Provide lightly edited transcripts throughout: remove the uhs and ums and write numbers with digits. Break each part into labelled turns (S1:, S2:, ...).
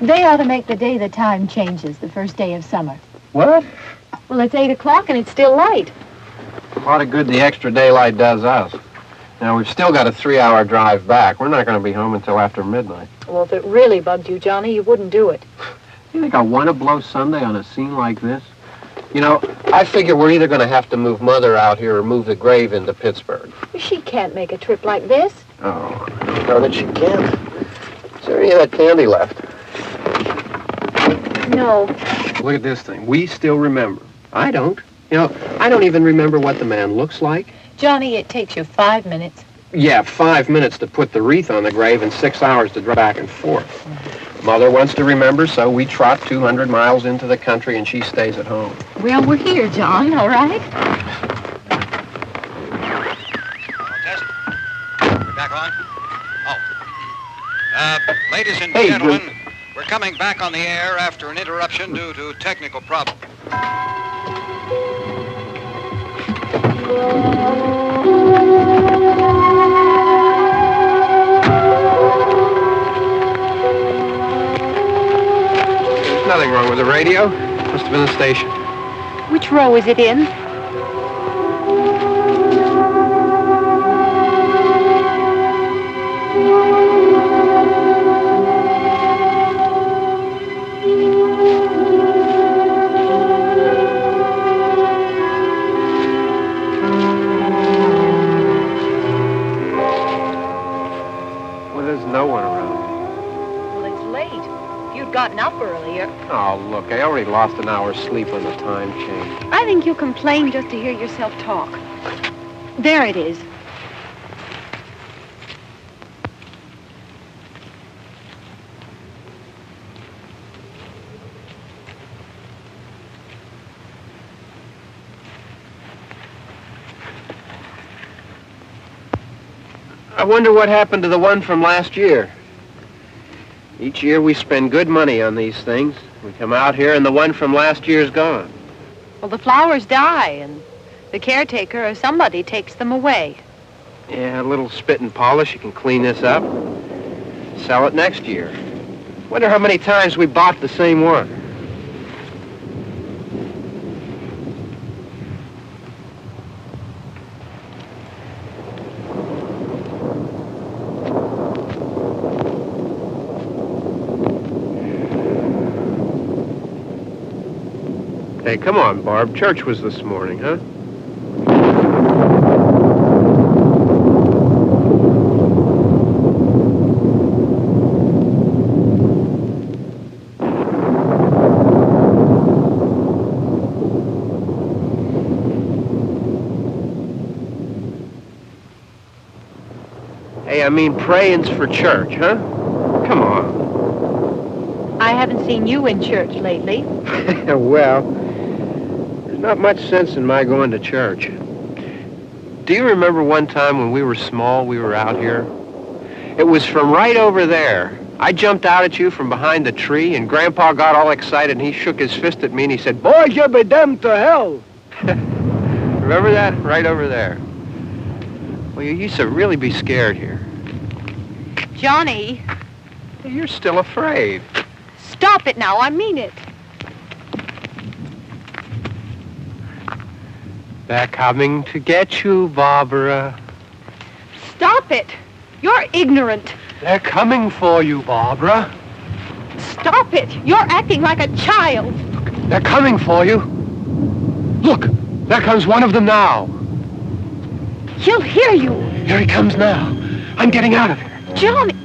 S1: They ought to make the day the time changes, the first day of summer.
S2: What?
S1: Well, it's 8 o'clock and it's still light.
S2: A lot of good the extra daylight does us. Now, we've still got a 3-hour drive back. We're not going to be home until after midnight.
S1: Well, if it really bugged you, Johnny, you wouldn't do it.
S2: You think I want to blow Sunday on a scene like this? You know, I figure we're either going to have to move Mother out here or move the grave into Pittsburgh.
S1: She can't make a trip like this.
S2: Oh, I don't know that she can. Is there any of that candy left?
S1: No.
S2: Look at this thing. We still remember. I don't. You know, I don't even remember what the man looks like.
S1: Johnny, it takes you 5 minutes.
S2: Yeah, 5 minutes to put the wreath on the grave and 6 hours to drive back and forth. Mother wants to remember, so we trot 200 miles into the country and she stays at home.
S1: Well, we're here, John, all right?
S3: Test. We're back on? Oh. Ladies and
S2: Hey,
S3: gentlemen, we're coming back on the air after an interruption due to technical problem.
S2: There's nothing wrong with the radio. Must have been the station.
S1: Which row is it in? Gotten up earlier.
S2: Oh, look, I already lost an hour's sleep on the time change.
S1: I think you complain just to hear yourself talk. There it is.
S2: I wonder what happened to the one from last year. Each year we spend good money on these things. We come out here and the one from last year's gone.
S1: Well, the flowers die and the caretaker or somebody takes them away.
S2: Yeah, a little spit and polish. You can clean this up. Sell it next year. Wonder how many times we bought the same one. Hey, come on, Barb. Church was this morning, huh? Hey, I mean praying's for church, huh? Come on.
S1: I haven't seen you in church lately.
S2: Well, not much sense in my going to church. Do you remember one time when we were small, we were out here? It was from right over there. I jumped out at you from behind the tree, and Grandpa got all excited, and he shook his fist at me, and he said, "Boys, you'll be damned to hell." Remember that? Right over there. Well, you used to really be scared here.
S1: Johnny.
S2: You're still afraid.
S1: Stop it now. I mean it.
S2: They're coming to get you, Barbara.
S1: Stop it. You're ignorant.
S2: They're coming for you, Barbara.
S1: Stop it. You're acting like a child.
S2: They're coming for you. Look, there comes one of them now.
S1: He'll hear you.
S2: Here he comes now. I'm getting out of here.
S1: Johnny.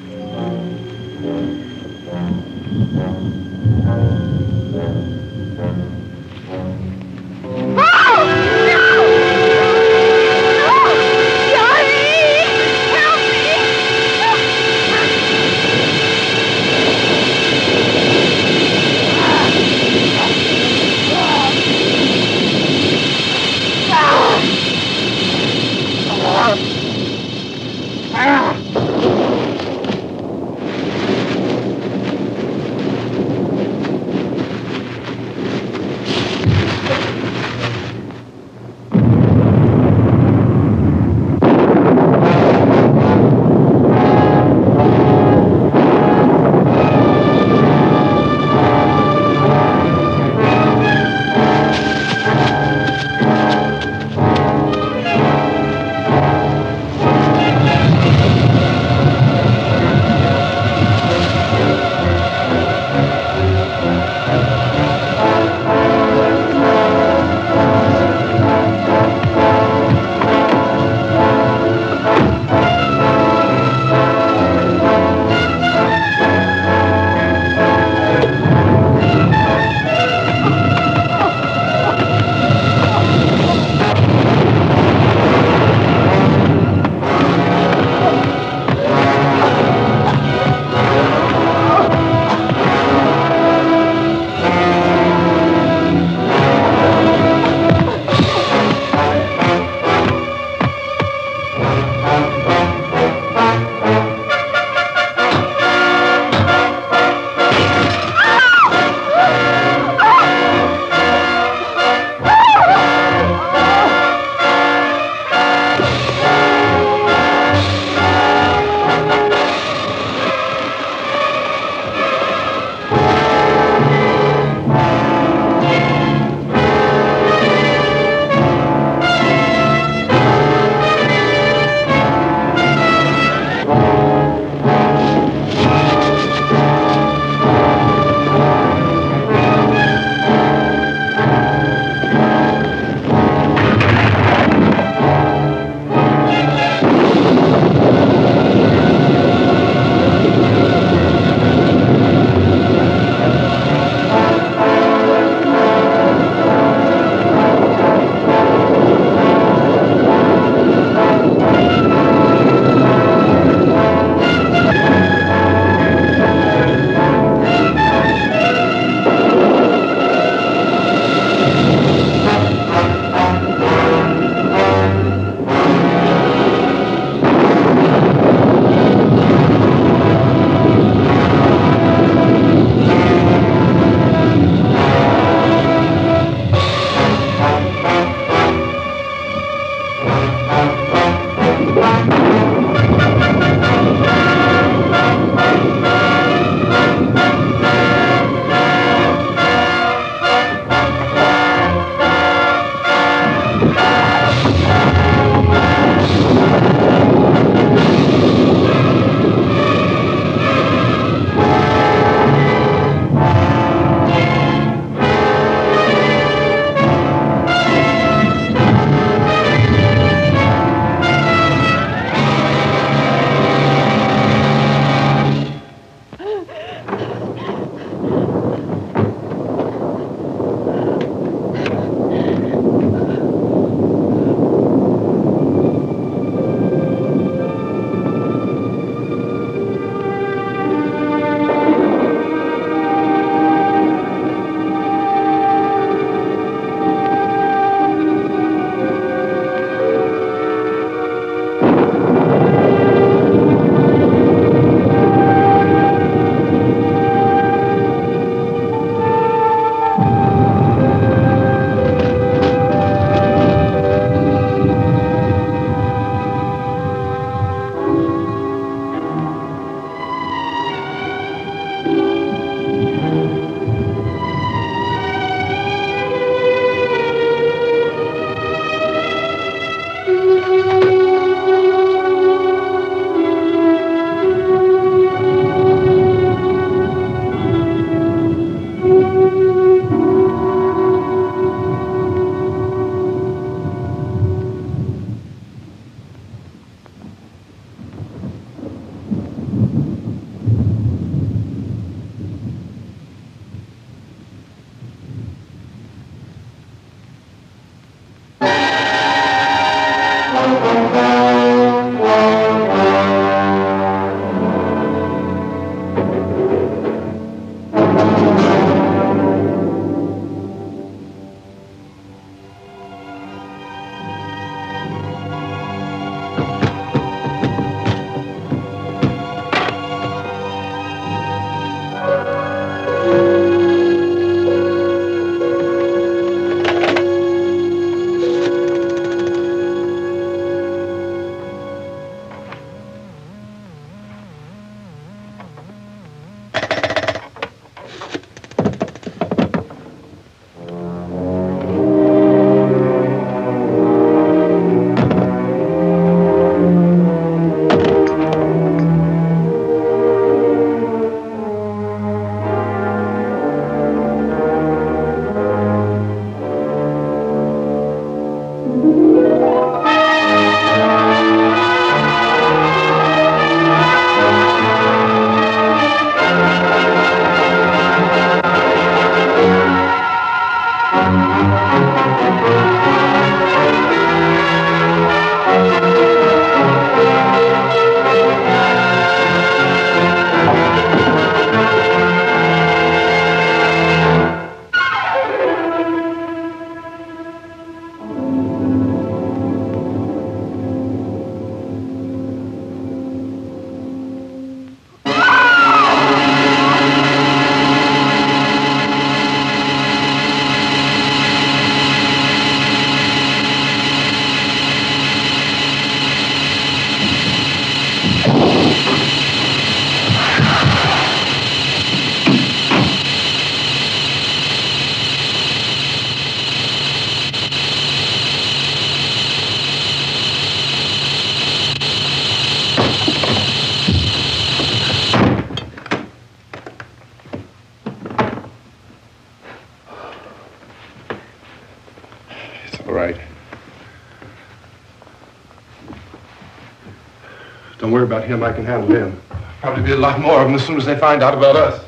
S4: Don't worry about him. I can handle him. Probably be a lot more of them as soon as they find out about us.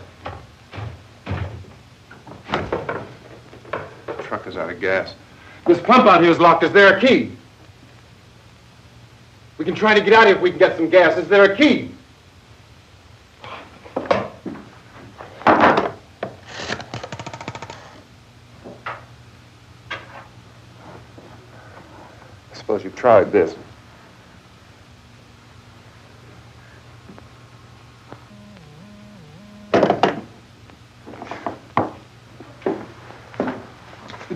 S4: The truck is out of gas. This pump out here is locked. Is there a key? We can try to get out of here if we can get some gas. Is there a key? I suppose you've tried this.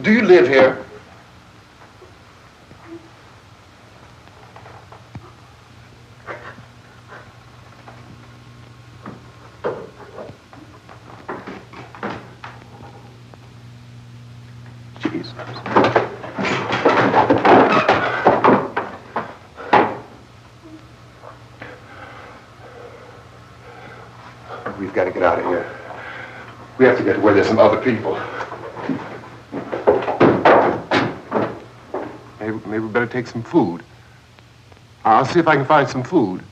S4: Do you live here? Jesus. We've got to get out of here. We have to get to where there's some other people. Maybe we better take some food. I'll see if I can find some food.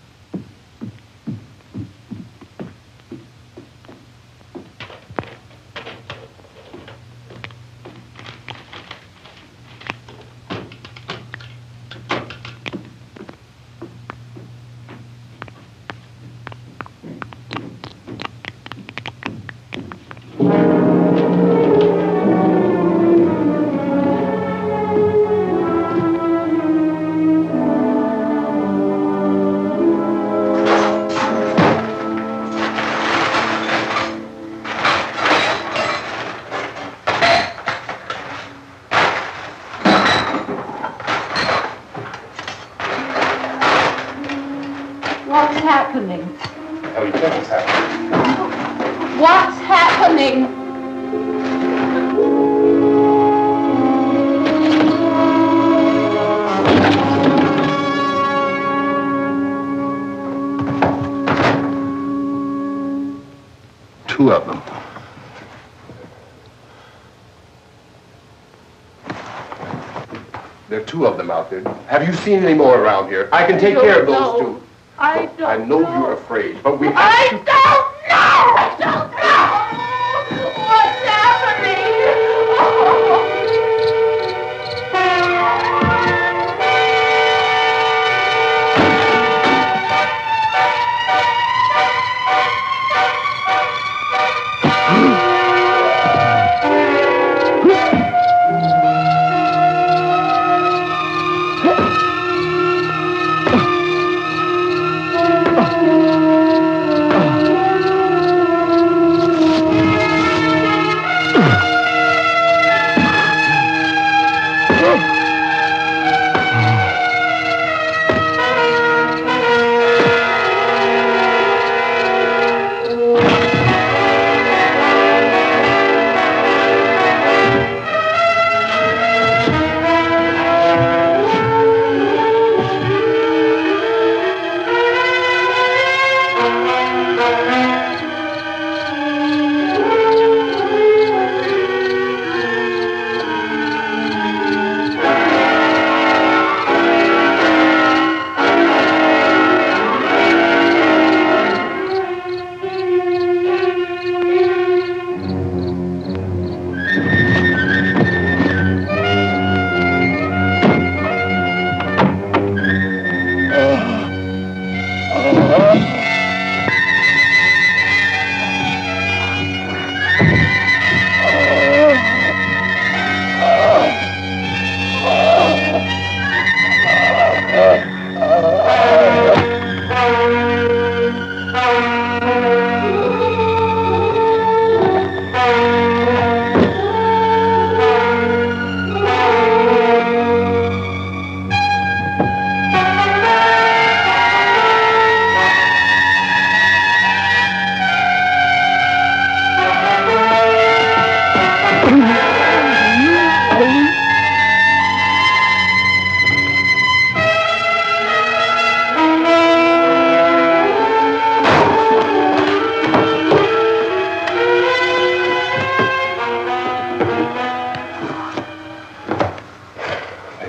S1: What's happening?
S4: How do you think it's happening?
S1: What's happening?
S4: Two of them. There are two of them out there. Have you seen any more around here? I can take care of those two.
S1: I don't know.
S4: I know you're afraid, but we have to...
S1: I don't know! What's happening?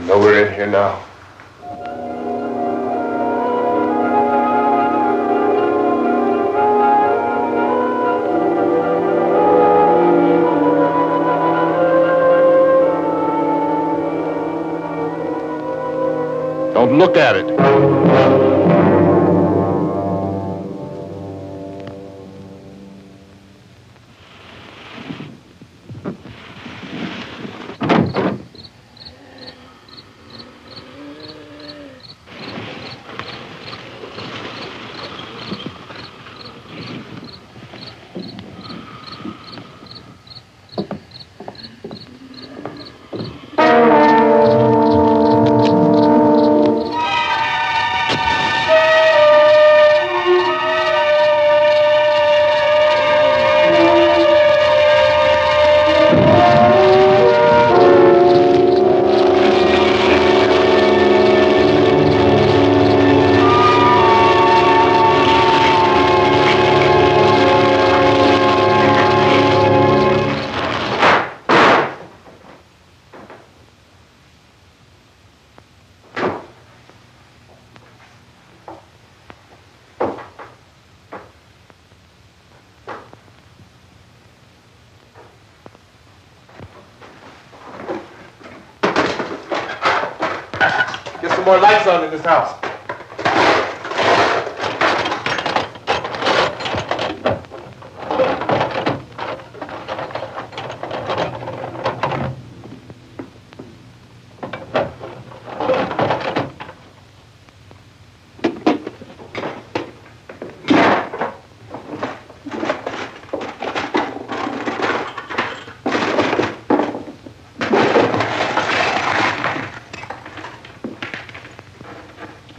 S4: know we're in here now.
S5: Don't look at it.
S4: Get some more lights on in this house.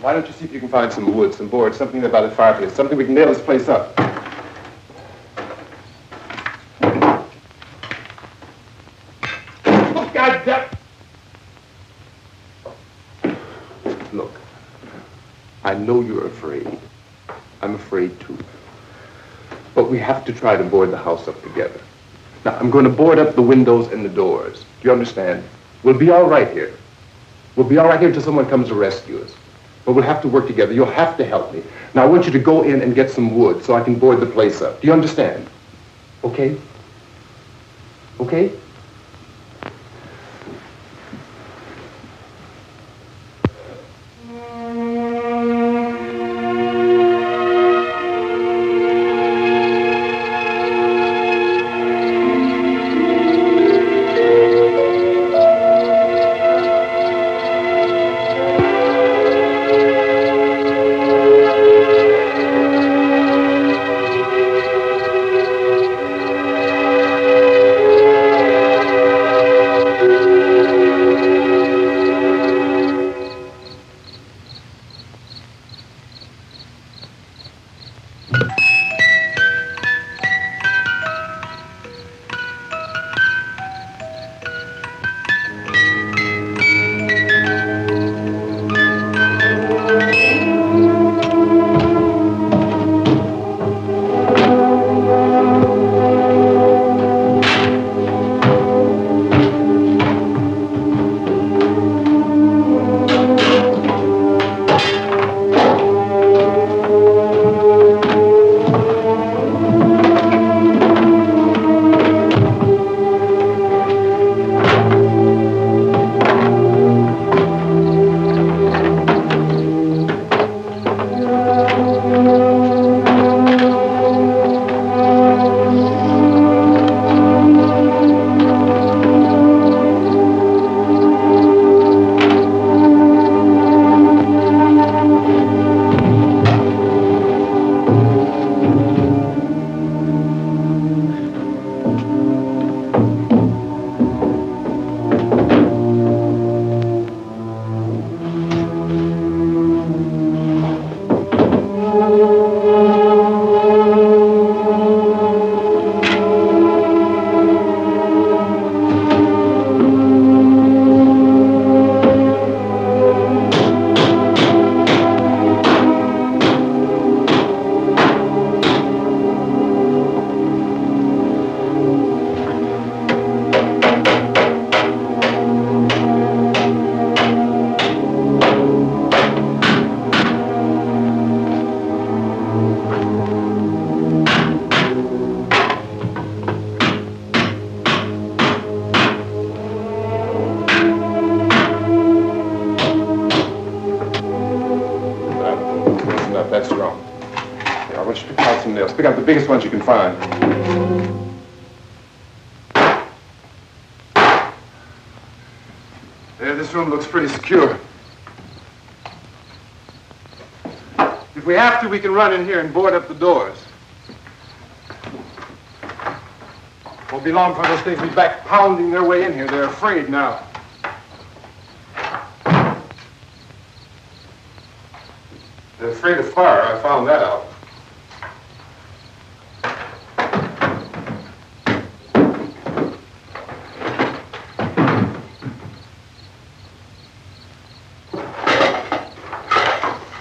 S4: Why don't you see if you can find some wood, some board, something about a fireplace, something we can nail this place up. Oh, God damn! Look, I know you're afraid. I'm afraid too. But we have to try to board the house up together. Now, I'm going to board up the windows and the doors. Do you understand? We'll be all right here. We'll be all right here until someone comes to rescue us. But we'll have to work together. You'll have to help me. Now, I want you to go in and get some wood so I can board the place up. Do you understand? Okay? Okay? not that strong. Here, I want you to pick out some nails. Pick out the biggest ones you can find. There, this room looks pretty secure. If we have to, we can run in here and board up the doors. Won't be long for those things to be back pounding their way in here. They're afraid now. They're afraid of fire. I found that out.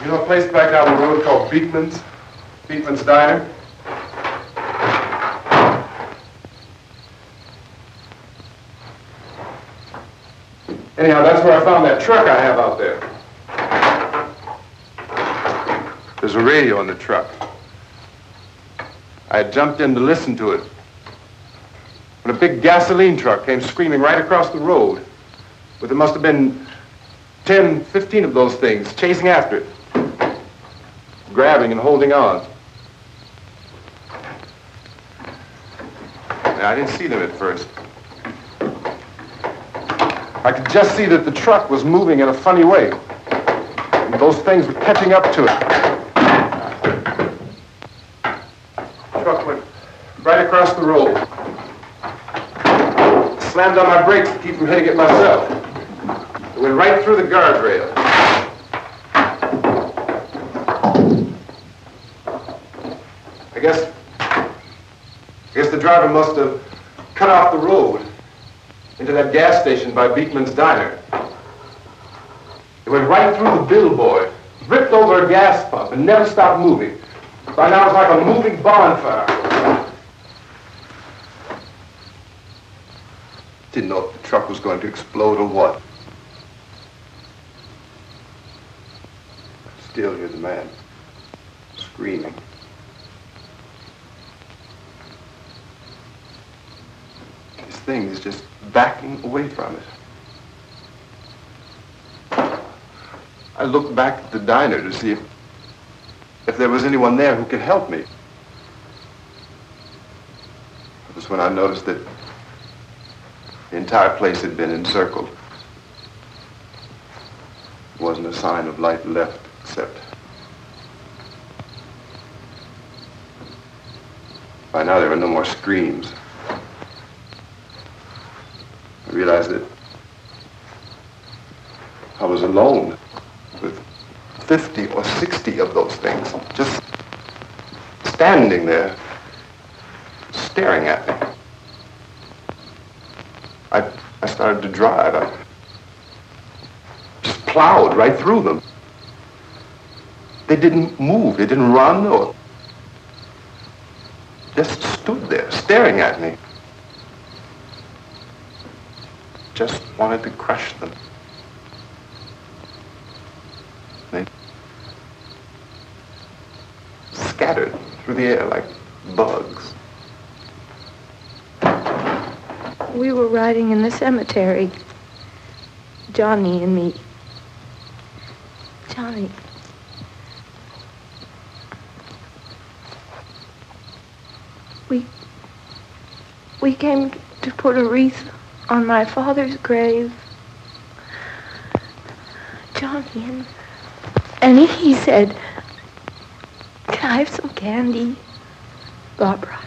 S4: You know a place back down the road called Beekman's? Beekman's Diner? Anyhow, that's where I found that truck I have out there. There's a radio on the truck. I had jumped in to listen to it when a big gasoline truck came screaming right across the road. But there must have been 10, 15 of those things chasing after it, grabbing and holding on. Now, I didn't see them at first. I could just see that the truck was moving in a funny way. And those things were catching up to it. The truck went right across the road. Slammed on my brakes to keep from hitting it myself. It went right through the guardrail. I guess the driver must have cut off the road into that gas station by Beekman's Diner. It went right through the billboard, ripped over a gas pump, and never stopped moving. By now it's like a moving bonfire. Didn't know if the truck was going to explode or what. Still hear the man screaming. This thing is just backing away from it. I looked back at the diner to see if there was anyone there who could help me. It was when I noticed that the entire place had been encircled. There wasn't a sign of life left except by now there were no more screams. I realized that I was alone with 50 or 60 of those things, just standing there, staring at me. I started to drive. I just plowed right through them. They didn't move. They didn't run or just stood there, staring at me. Just wanted to crush them. They scattered through the air like bugs.
S6: We were riding in the cemetery, Johnny and me. Johnny. We came to put a wreath on my father's grave. Johnny, and he said, "Can I have some candy, Barbra?"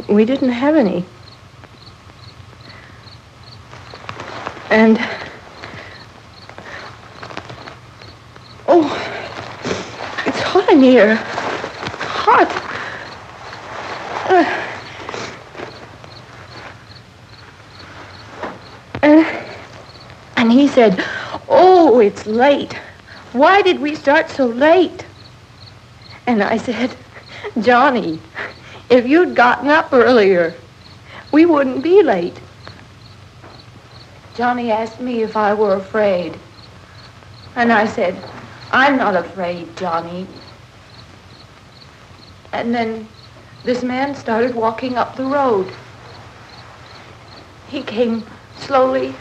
S6: We didn't have any. And, oh, it's hot in here. Hot. And he said, "Oh, it's late. Why did we start so late?" And I said, "Johnny, if you'd gotten up earlier, we wouldn't be late." Johnny asked me if I were afraid. And I said, "I'm not afraid, Johnny." And then this man started walking up the road. He came slowly,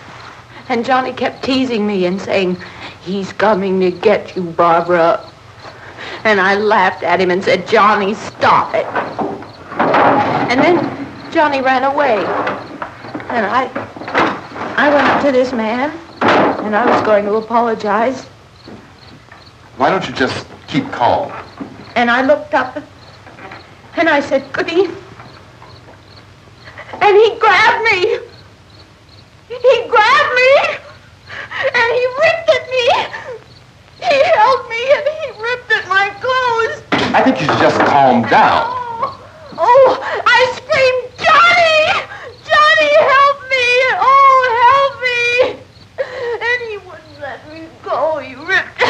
S6: and Johnny kept teasing me and saying, He's coming to get you, Barbara. And I laughed at him and said, Johnny, stop it. And then Johnny ran away. And I went up to this man, and I was going to apologize.
S5: Why don't you just keep calm?
S6: And I looked up, and I said, Goody. And he grabbed me. He grabbed me, and he ripped at me. He held me, and he ripped at my clothes.
S5: I think you should just calm down.
S6: Oh, I screamed, Johnny! Johnny, help me! Oh, help me! And he wouldn't let me go. He ripped.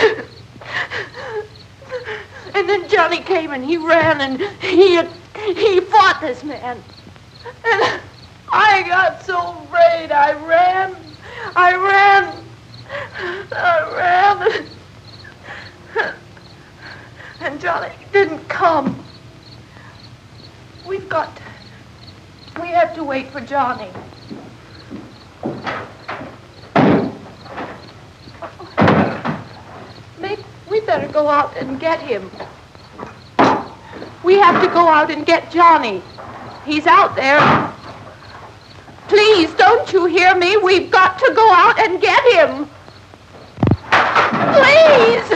S6: And then Johnny came and he ran and he fought this man. And I got so afraid. I ran. And Johnny didn't come. We have to wait for Johnny. Maybe we better go out and get him. We have to go out and get Johnny. He's out there. Please, don't you hear me? We've got to go out and get him. Please!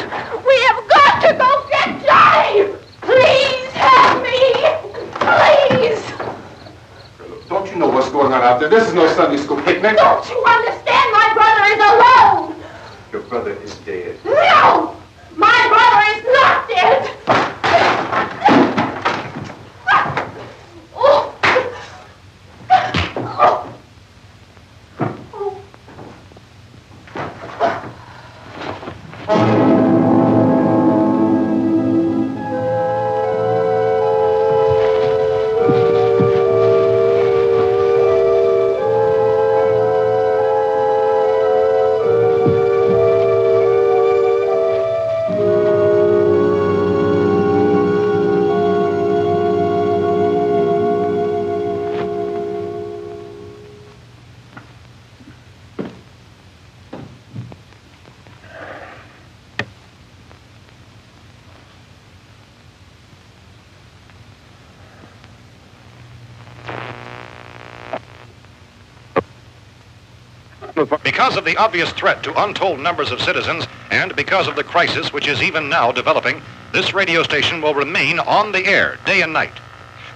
S6: We have got to go get Johnny! Please help me! Please!
S5: Don't you know what's going on out there? This is no Sunday school picnic.
S6: Don't you understand? My brother is alone!
S5: Your brother is dead.
S6: No! My brother is not dead! Oh. Oh.
S3: Because of the obvious threat to untold numbers of citizens, and because of the crisis which is even now developing, this radio station will remain on the air day and night.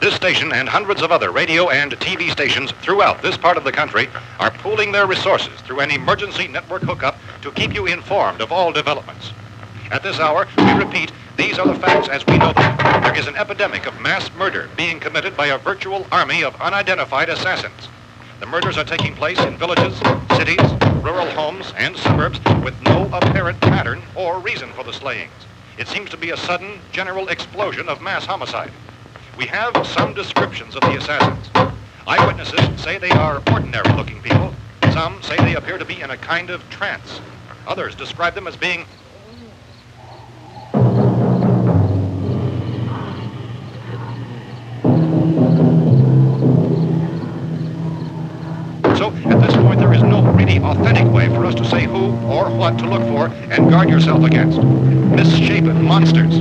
S3: This station and hundreds of other radio and TV stations throughout this part of the country are pooling their resources through an emergency network hookup to keep you informed of all developments. At this hour, we repeat, these are the facts as we know them. There is an epidemic of mass murder being committed by a virtual army of unidentified assassins. The murders are taking place in villages, cities, rural homes, and suburbs with no apparent pattern or reason for the slayings. It seems to be a sudden, general explosion of mass homicide. We have some descriptions of the assassins. Eyewitnesses say they are ordinary-looking people. Some say they appear to be in a kind of trance. Others describe them as being So, at this point, there is no really authentic way for us to say who or what to look for and guard yourself against. Misshapen monsters.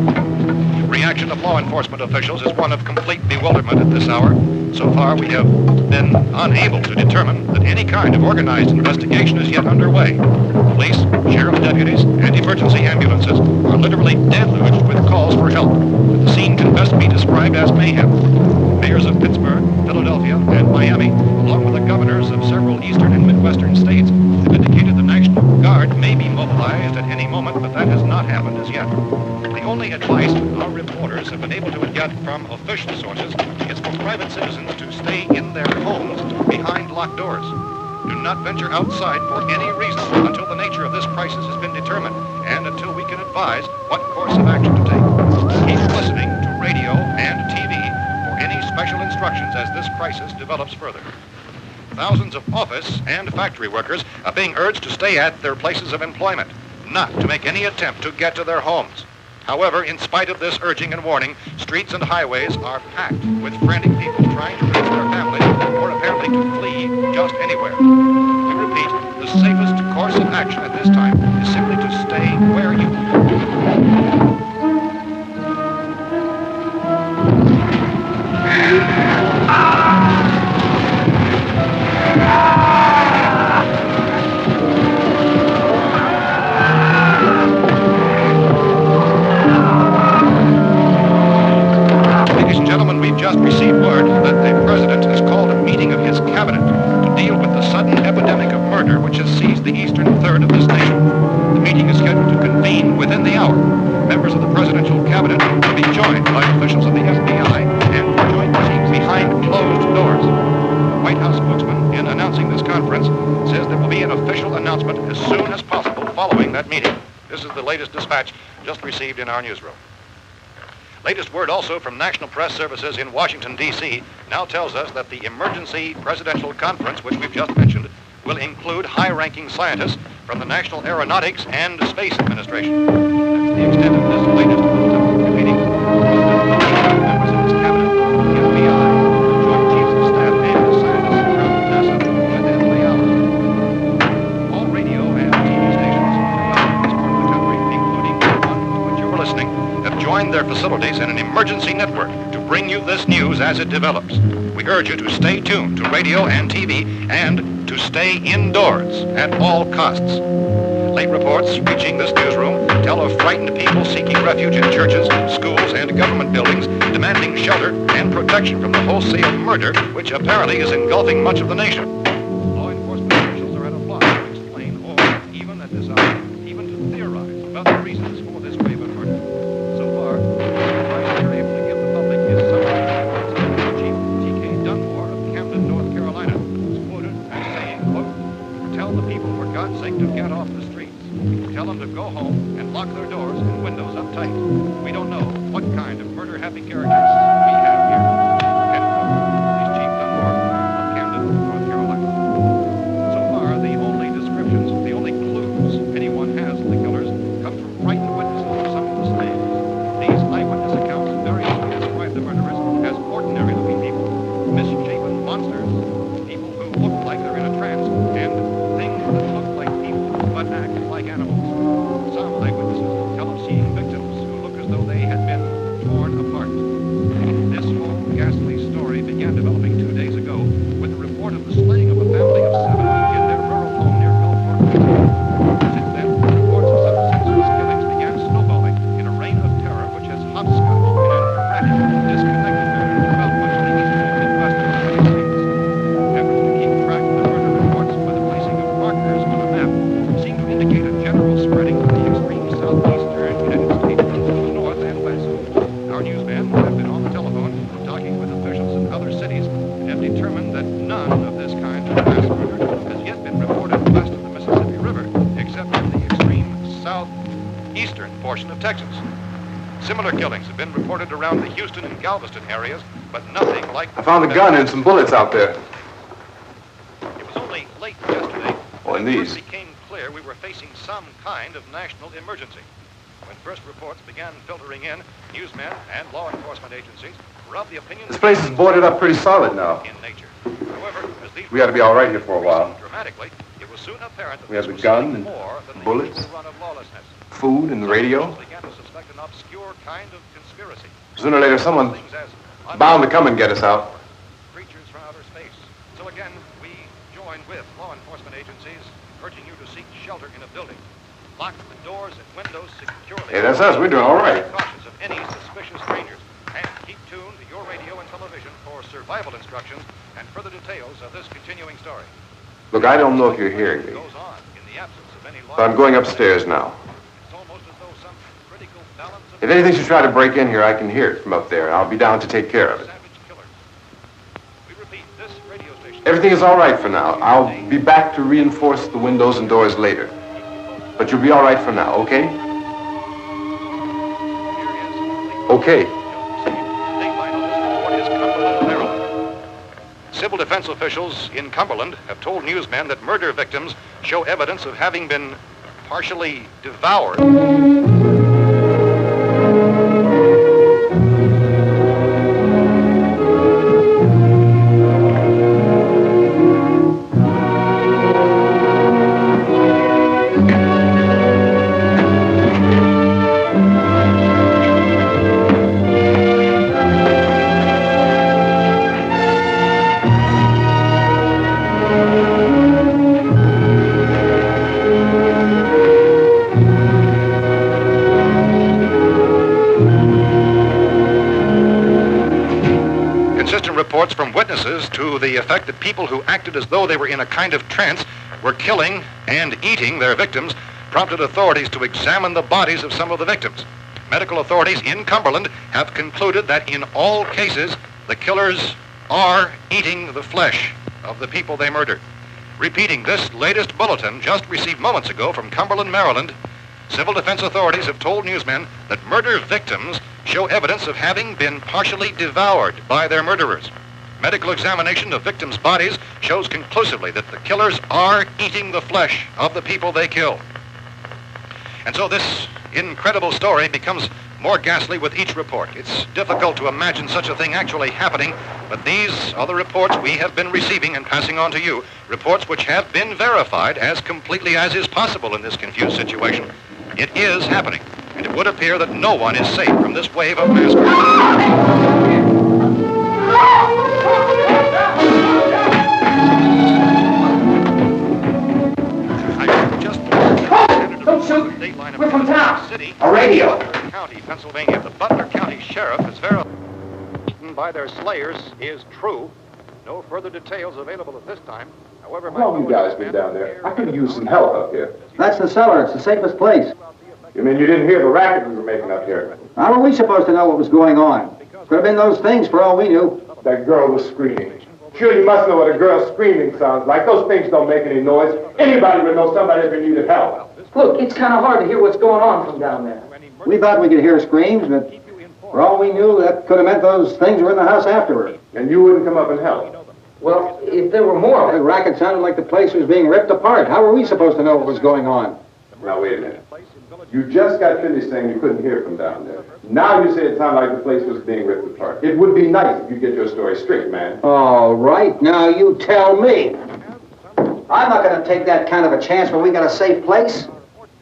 S3: Reaction of law enforcement officials is one of complete bewilderment at this hour. So far, we have been unable to determine that any kind of organized investigation is yet underway. Police, sheriff's deputies, and emergency ambulances are literally deluged with calls for help. The scene can best be described as mayhem. Mayors of Pittsburgh, Philadelphia, and Miami, along with the governors of several eastern and midwestern states, have indicated the National Guard may be mobilized at any moment, but that has not happened as yet. The only advice our reporters have been able to get from official sources is for private citizens to stay in their homes behind locked doors. Do not venture outside for any reason until the nature of this crisis has been determined and until we can advise what course of action to take. Keep listening to radio and TV for any special instructions as this crisis develops further. Thousands of office and factory workers are being urged to stay at their places of employment, not to make any attempt to get to their homes. However, in spite of this urging and warning, streets and highways are packed with frantic people trying to reach their families or apparently to flee just anywhere. We repeat, the safest course of action at this time is simply to stay seize the eastern third of this nation. The meeting is scheduled to convene within the hour. Members of the presidential cabinet will be joined by officials of the FBI and joint teams behind closed doors. The White House spokesman, in announcing this conference, says there will be an official announcement as soon as possible following that meeting. This is the latest dispatch just received in our newsroom. Latest word also from National Press Services in Washington, D.C. now tells us that the emergency presidential conference, which we've just mentioned, will include high-ranking scientists from the National Aeronautics and Space Administration. That's the extent of this latest bulletin meeting. Members of his cabinet, the FBI, the Joint Chiefs of Staff, and the scientists from NASA within the hour. All radio and TV stations throughout this part of the country, including the one to which you're listening, have joined their facilities in an emergency network to bring you this news as it develops. We urge you to stay tuned to radio and TV and to stay indoors at all costs. Late reports reaching this newsroom tell of frightened people seeking refuge in churches, schools, and government buildings, demanding shelter and protection from the wholesale murder which apparently is engulfing much of the nation. Law enforcement officials are at a loss to explain or even at this hour, even to theorize about the reasons for this wave of murder. So far, the advice they're able to give the public is summary. Chief T.K. Dunmore of Camden, North Carolina, was quoted as saying, quote, "Tell the people, for God's sake, to get off the streets. Tell them to go home and lock their doors and windows up tight. We don't know what kind of murder-happy characters we have here." End quote. He's Chief Dunmore of Camden, North Carolina. So far, the only descriptions, the only clues anyone has of the killers come from frightened witnesses of some of the slaves. These eyewitness accounts variously describe the murderers as ordinary-looking people, misshapen monsters, people who look like they're in a trance, and things that look like people but act like animals. Some eyewitnesses tell of seeing victims who look as though they had been torn apart. This whole ghastly story began developing 2 days ago with the report of the slaying of a family of 7 in their rural home near Gulfport. Since then, reports of such senseless killings began snowballing in a reign of terror which has hopscotched in an erratic, disconnected manner throughout much of the eastern Midwest of the United States. Efforts to keep track of the murder reports by the placing of markers on a map seem to indicate a general spreading of the extreme southeastern United States to the north and west. Our newsmen have been on the telephone talking with officials in other cities and have determined that none of this kind of mass murder has yet been reported west of the Mississippi River, except in the extreme southeastern portion of Texas. Similar killings have been reported around the Houston and Galveston areas, but nothing like
S5: I found a gun and some bullets out there.
S3: It was only late yesterday
S5: Oh, and
S3: when it
S5: these.
S3: first became clear we were facing some kind of national emergency. When first reports began filtering in, newsmen and law enforcement agencies were of the opinion
S5: This place is boarded up pretty solid now.
S3: in nature. However, as these
S5: We ought to be all right here for a while.
S3: dramatically, it was soon apparent that
S5: We have
S3: this
S5: the
S3: was
S5: gun
S3: something
S5: and
S3: more than the
S5: bullets.
S3: usual run of lawlessness.
S5: Food and the radio.
S3: Some began to suspect an obscure kind of conspiracy.
S5: Sooner or later, someone's
S3: Things as
S5: bound to come and get us out.
S3: creatures from outer space. So again, we join with law enforcement agencies, urging you to seek shelter in a building. Lock the doors and windows securely.
S5: Hey, that's us. We're doing all right.
S3: Be cautious of any suspicious strangers. And keep tuned to your radio and television for survival instructions and further details of this continuing story.
S5: Look, I don't know if you're hearing me,
S3: Goes on in the absence of any law.
S5: but I'm going upstairs now.
S3: It's almost as though some critical balance of
S5: If anything should try to break in here, I can hear it from up there, and I'll be down to take care of it.
S3: savage killers. We repeat, this radio station.
S5: Everything is all right for now. I'll be back to reinforce the windows and doors later. But you'll be all right for now, okay? Okay.
S3: Civil defense officials in Cumberland have told newsmen that murder victims show evidence of having been partially devoured. Reports from witnesses to the effect that people who acted as though they were in a kind of trance were killing and eating their victims prompted authorities to examine the bodies of some of the victims. Medical authorities in Cumberland have concluded that in all cases, the killers are eating the flesh of the people they murdered. Repeating this latest bulletin just received moments ago from Cumberland, Maryland, civil defense authorities have told newsmen that murder victims show evidence of having been partially devoured by their murderers. Medical examination of victims' bodies shows conclusively that the killers are eating the flesh of the people they kill. And so this incredible story becomes more ghastly with each report. It's difficult to imagine such a thing actually happening, but these are the reports we have been receiving and passing on to you, reports which have been verified as completely as is possible in this confused situation. It is happening, and it would appear that no one is safe from this wave of mass murder.
S7: Don't shoot! We're from town. A radio.
S3: County, Pennsylvania. The Butler County Sheriff has verified by their slayers is true. No further details available at this time. However,
S5: How long you guys been down there? I could have used some help up here.
S7: That's the cellar. It's the safest place.
S5: You mean you didn't hear the racket we were making up here?
S7: How were we supposed to know what was going on? Could have been those things for all we knew.
S5: That girl was screaming. Sure, you must know what a girl screaming sounds like. Those things don't make any noise. Anybody would know somebody ever needed help.
S8: Look, it's kind of hard to hear what's going on from down there.
S7: We thought we could hear screams, but for all we knew, that could have meant those things were in the house afterward.
S5: And you wouldn't come up and help?
S8: Well, if there were more...
S7: The racket sounded like the place was being ripped apart. How were we supposed to know what was going on?
S5: Now, wait a minute. You just got finished saying you couldn't hear from down there. Now you say it sounded like the place was being ripped apart. It would be nice if you get your story straight, man.
S7: All right, now you tell me. I'm not going to take that kind of a chance when we got a safe place.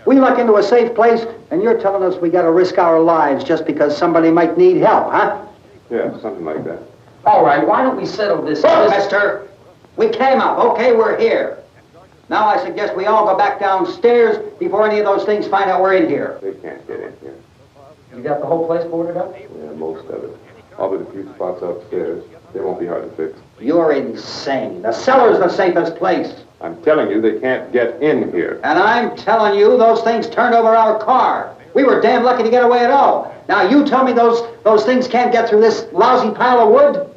S7: We luck into a safe place, and you're telling us we got to risk our lives just because somebody might need help, huh?
S5: Yeah, something like that.
S8: All right, why don't we settle this?
S7: Look, mister, we came up. Okay, we're here. Now I suggest we all go back downstairs before any of those things find out we're in here.
S5: They can't get in here.
S8: You got the whole place boarded up?
S5: Yeah, most of it. All but a few spots upstairs. They won't be hard to fix.
S7: You're insane. The cellar's the safest place.
S5: I'm telling you, they can't get in here.
S7: And I'm telling you, those things turned over our car. We were damn lucky to get away at all. Now you tell me those things can't get through this lousy pile of wood?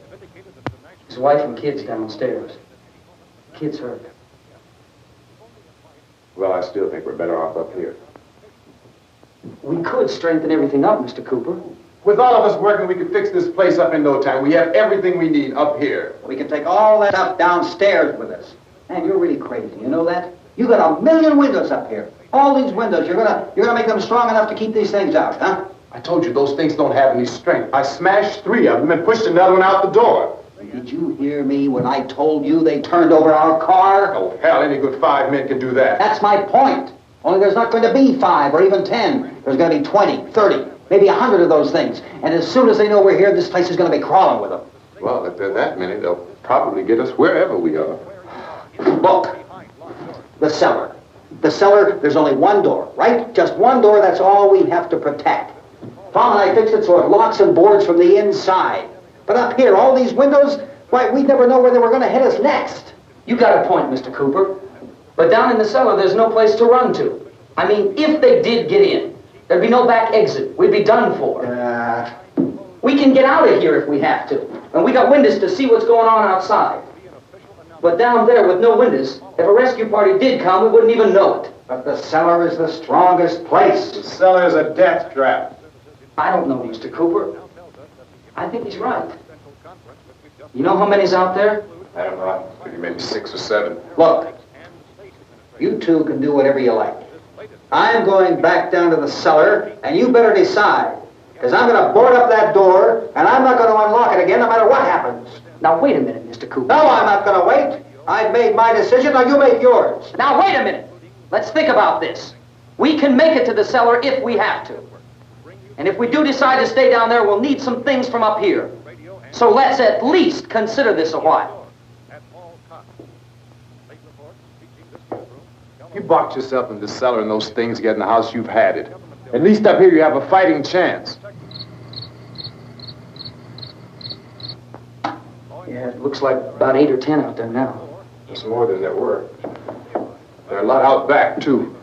S8: His wife and kids downstairs. Kids hurt.
S5: Well, I still think we're better off up here.
S8: We could strengthen everything up, Mr. Cooper.
S5: With all of us working, we could fix this place up in no time. We have everything we need up here.
S7: We can take all that stuff downstairs with us. Man, you're really crazy, you know that? You got 1 million windows up here. All these windows, you're gonna make them strong enough to keep these things out, huh?
S5: I told you those things don't have any strength. I smashed 3 of them and pushed another one out the door.
S7: Did you hear me when I told you they turned over our car?
S5: Oh, hell, any good 5 men can do that.
S7: That's my point. Only there's not going to be 5 or even 10. There's going to be 20, 30, maybe 100 of those things. And as soon as they know we're here, this place is going to be crawling with them.
S5: Well, if there are that many, they'll probably get us wherever we are.
S7: Look, the cellar. The cellar, there's only one door, right? Just one door, that's all we have to protect. Tom and I fixed it so it locks and boards from the inside. But up here, all these windows, why, we'd never know where they were going to hit us next.
S8: You got a point, Mr. Cooper. But down in the cellar, there's no place to run to. I mean, if they did get in, there'd be no back exit. We'd be done for. We can get out of here if we have to. And we got windows to see what's going on outside. But down there with no windows, if a rescue party did come, we wouldn't even know it.
S7: But the cellar is the strongest place.
S5: The cellar is a death trap.
S8: I don't know, Mr. Cooper. I think he's right. You know how many's out there?
S5: I don't know. Maybe 6 or 7.
S7: Look, you two can do whatever you like. I'm going back down to the cellar, and you better decide. Because I'm going to board up that door, and I'm not going to unlock it again no matter what happens.
S8: Now, wait a minute, Mr. Cooper.
S7: No, I'm not going to wait. I've made my decision, now you make yours.
S8: Now, wait a minute. Let's think about this. We can make it to the cellar if we have to. And if we do decide to stay down there, we'll need some things from up here. So let's at least consider this a while.
S5: You box yourself in the cellar and those things get in the house, you've had it. At least up here you have a fighting chance.
S8: Yeah, it looks like about 8 or 10 out there now.
S5: It's more than there were. a lot out back, too.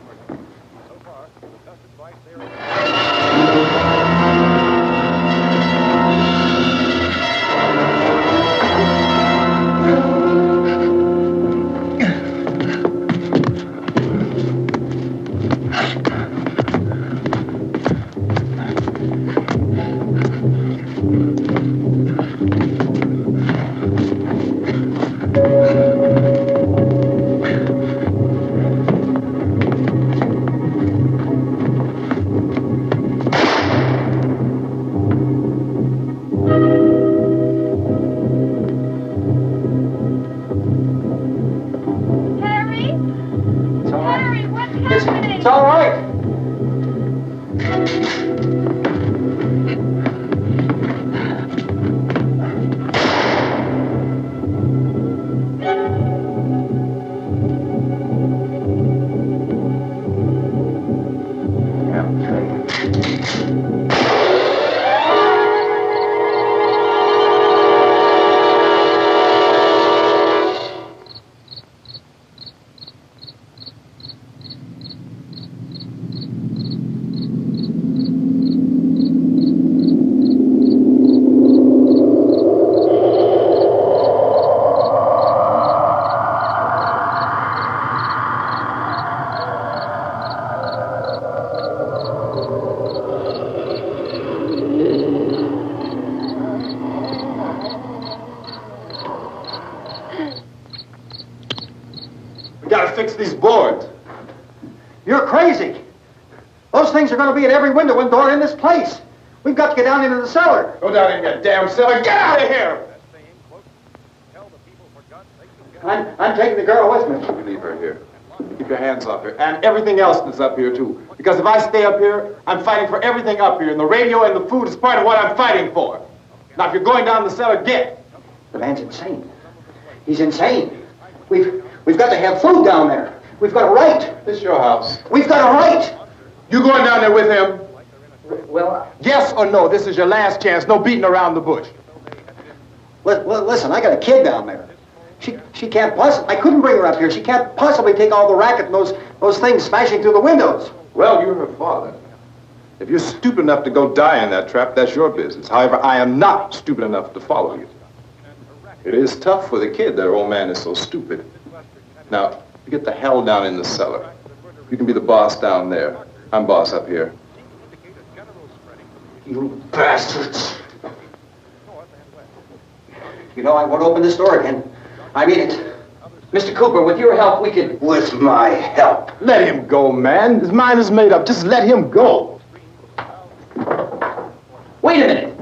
S7: It's all right.
S5: We gotta fix these boards.
S7: You're crazy. Those things are going to be at every window and door in this place. We've got to get down into the cellar.
S5: Go down in that damn cellar. Get out of here!
S7: I'm taking the girl with me.
S5: You leave her here. Keep your hands off her. And everything else that's up here, too. Because if I stay up here, I'm fighting for everything up here. And the radio and the food is part of what I'm fighting for. Now, if you're going down the cellar, get.
S7: The man's insane. He's insane. We've got to have food down there. We've got a right.
S5: This is your house.
S7: We've got a right.
S5: You going down there with him?
S8: Well,
S5: Yes or no? This is your last chance. No beating around the bush.
S7: Listen, I got a kid down there. She can't possibly. I couldn't bring her up here. She can't possibly take all the racket and those things smashing through the windows.
S5: Well, you're her father. If you're stupid enough to go die in that trap, that's your business. However, I am not stupid enough to follow you. It is tough for the kid that her old man is so stupid. Now, you get the hell down in the cellar. You can be the boss down there. I'm boss up here.
S7: You bastards. You know, I won't open this door again. I mean it.
S8: Mr. Cooper, with your help, we could...
S7: With my help.
S5: Let him go, man. His mind is made up. Just let him go.
S8: Wait a minute.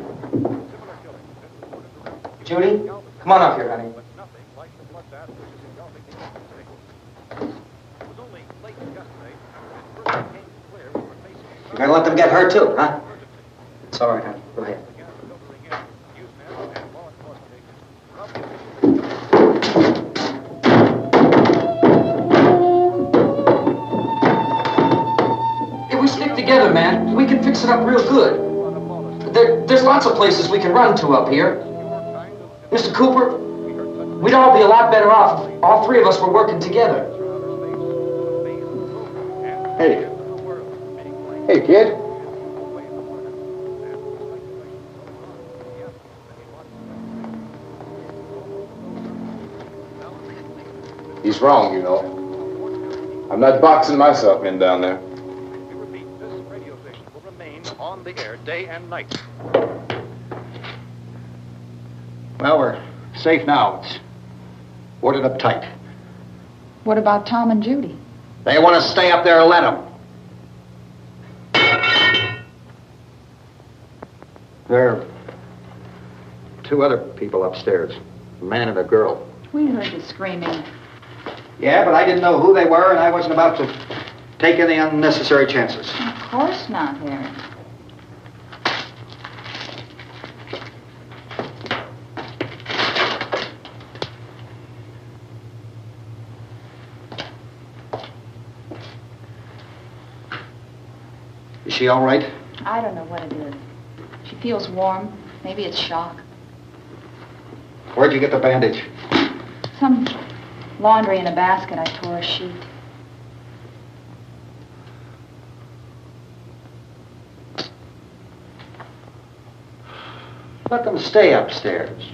S8: Judy, come on up here, honey.
S7: You're gonna let them get hurt too, huh?
S8: It's all right, honey. Go ahead. If we stick together, man, we can fix it up real good. There's lots of places we can run to up here. Mr. Cooper, we'd all be a lot better off if all three of us were working together.
S5: Hey. Hey, kid. He's wrong, you know. I'm not boxing myself in down there.
S3: We repeat, this radio station will remain on the air day and night.
S7: Well, we're safe now. It's boarded up tight.
S9: What about Tom and Judy?
S7: They want to stay up there, let them. There are two other people upstairs, a man and a girl.
S9: We heard you screaming.
S7: Yeah, but I didn't know who they were, and I wasn't about to take any unnecessary chances.
S9: Of course not, Harry.
S7: Is she all right?
S9: I don't know what it is. She feels warm. Maybe it's shock.
S7: Where'd you get the bandage?
S9: Some laundry in a basket. I tore a sheet.
S7: Let them stay upstairs.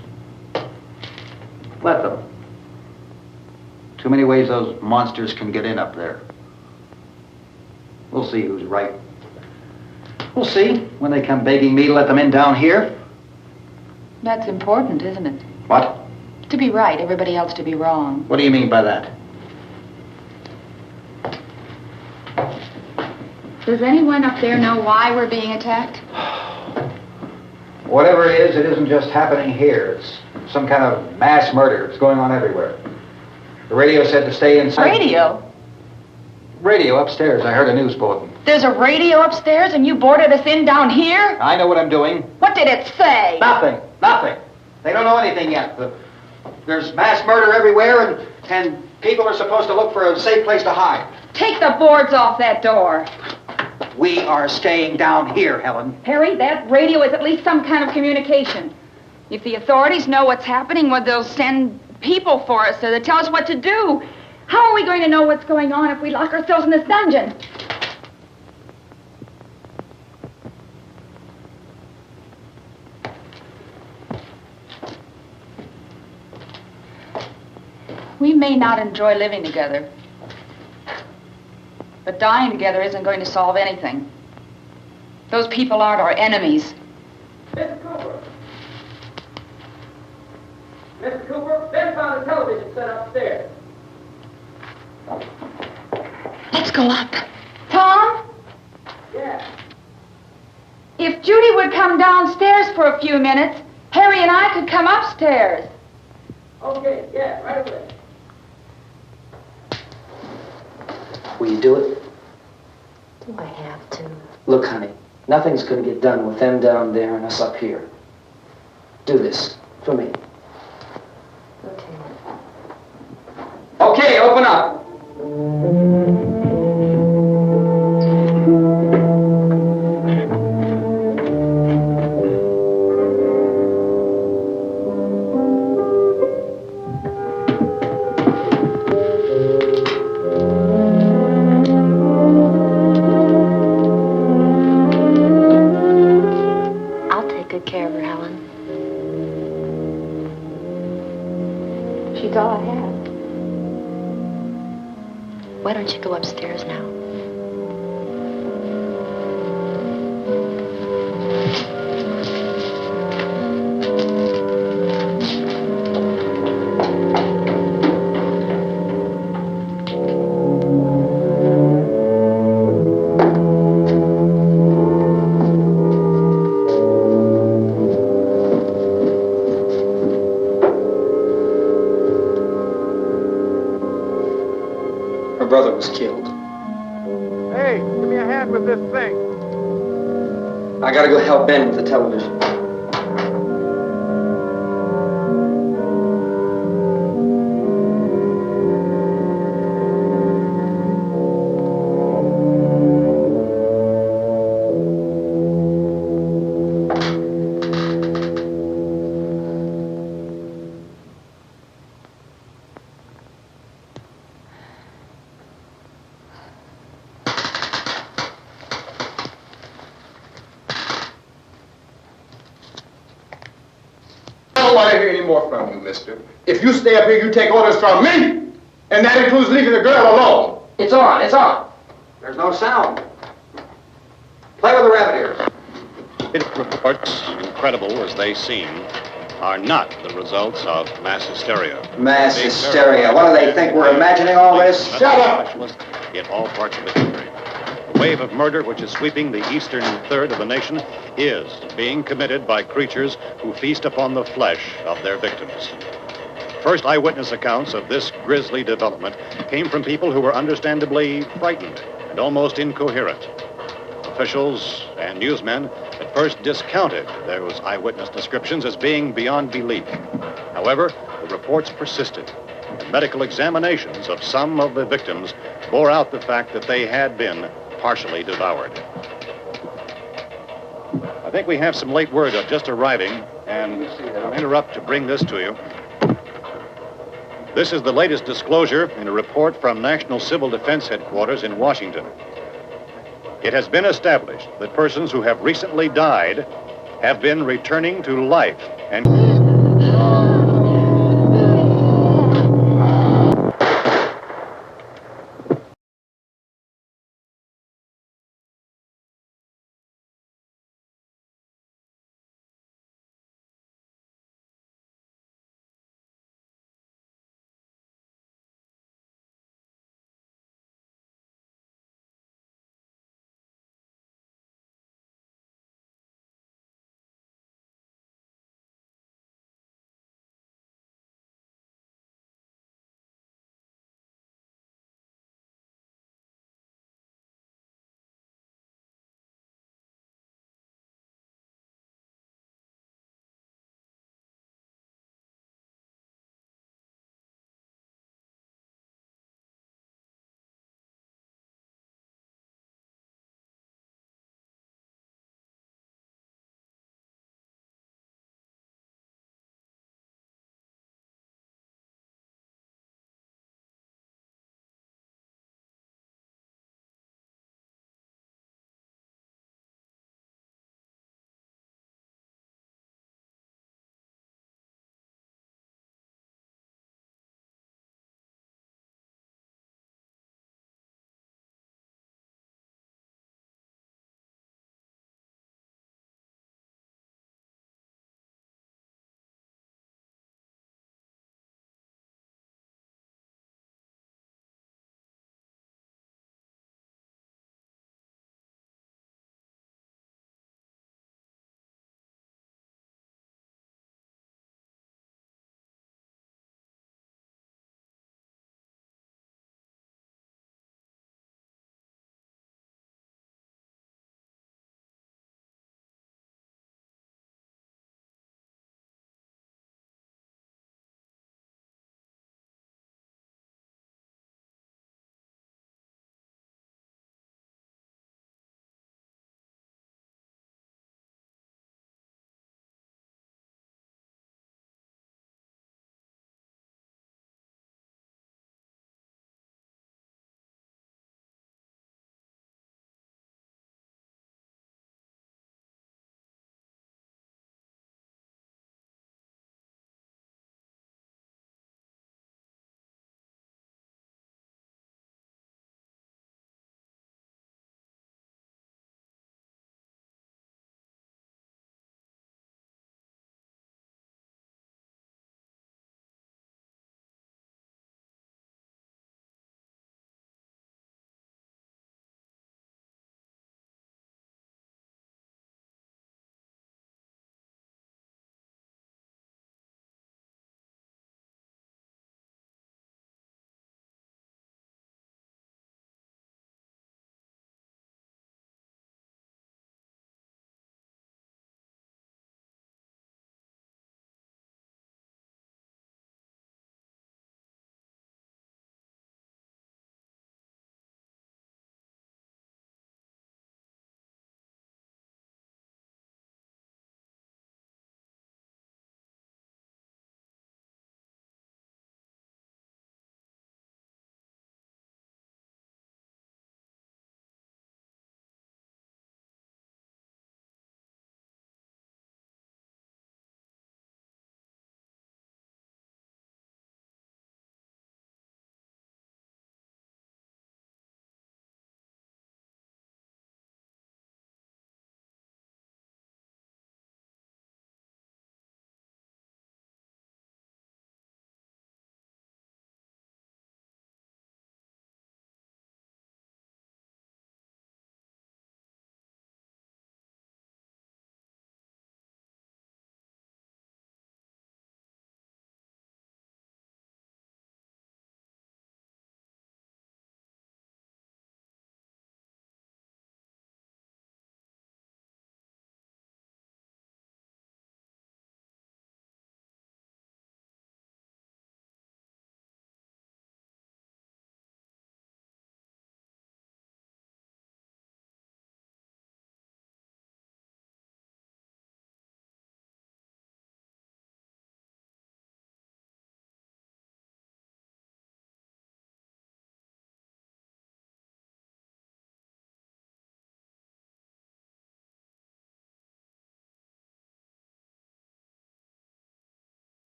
S7: Let them. Too many ways those monsters can get in up there. We'll see who's right. We'll see when they come begging me to let them in down here.
S9: That's important, isn't it?
S7: What?
S9: To be right, everybody else to be wrong.
S7: What do you mean by that?
S9: Does anyone up there know why we're being attacked?
S7: Whatever it isn't just happening here. It's some kind of mass murder. It's going on everywhere. The radio said to stay inside.
S9: Radio?
S7: Radio upstairs. I heard a news bulletin.
S9: There's a radio upstairs and you boarded us in down here?
S7: I know what I'm doing.
S9: What did it say?
S7: Nothing. They don't know anything yet. There's mass murder everywhere, and people are supposed to look for a safe place to hide.
S9: Take the boards off that door.
S7: We are staying down here, Helen.
S9: Harry, that radio is at least some kind of communication. If the authorities know what's happening, well, they'll send people for us to tell us what to do. How are we going to know what's going on if we lock ourselves in this dungeon? We may not enjoy living together, but dying together isn't going to solve anything. Those people aren't our enemies.
S8: Mr. Cooper! Mr. Cooper, Ben found a television set upstairs.
S9: Let's go up. Tom?
S8: Yeah.
S9: If Judy would come downstairs for a few minutes, Harry and I could come upstairs.
S8: Okay, yeah, right away.
S10: Will you do it?
S6: Do I have to?
S10: Look, honey, nothing's going to get done with them down there and us up here. Do this for me.
S6: Okay.
S8: Okay, open up.
S6: I'll take good care of her, Helen. She's all I have. Why don't you go upstairs now?
S10: Her brother was killed.
S2: Hey, give me a hand with this thing.
S10: I gotta go help Ben with the television.
S5: I don't want to hear any more from you, mister. If you stay up here, you take orders from me. And that includes leaving the girl alone.
S8: It's on, it's on.
S7: There's no sound. Play with the rabbit ears.
S3: Reports, incredible as they seem, are not the results of mass hysteria.
S7: Mass hysteria. What do they think? We're imagining all this?
S5: Shut up!
S3: Specialists in all parts of the country. The wave of murder which is sweeping the eastern third of the nation is being committed by creatures who feast upon the flesh of their victims. First eyewitness accounts of this grisly development came from people who were understandably frightened and almost incoherent. Officials and newsmen at first discounted those eyewitness descriptions as being beyond belief. However, the reports persisted, and medical examinations of some of the victims bore out the fact that they had been partially devoured. I think we have some late word just arriving, and I'll interrupt to bring this to you. This is the latest disclosure in a report from National Civil Defense Headquarters in Washington. It has been established that persons who have recently died have been returning to life and...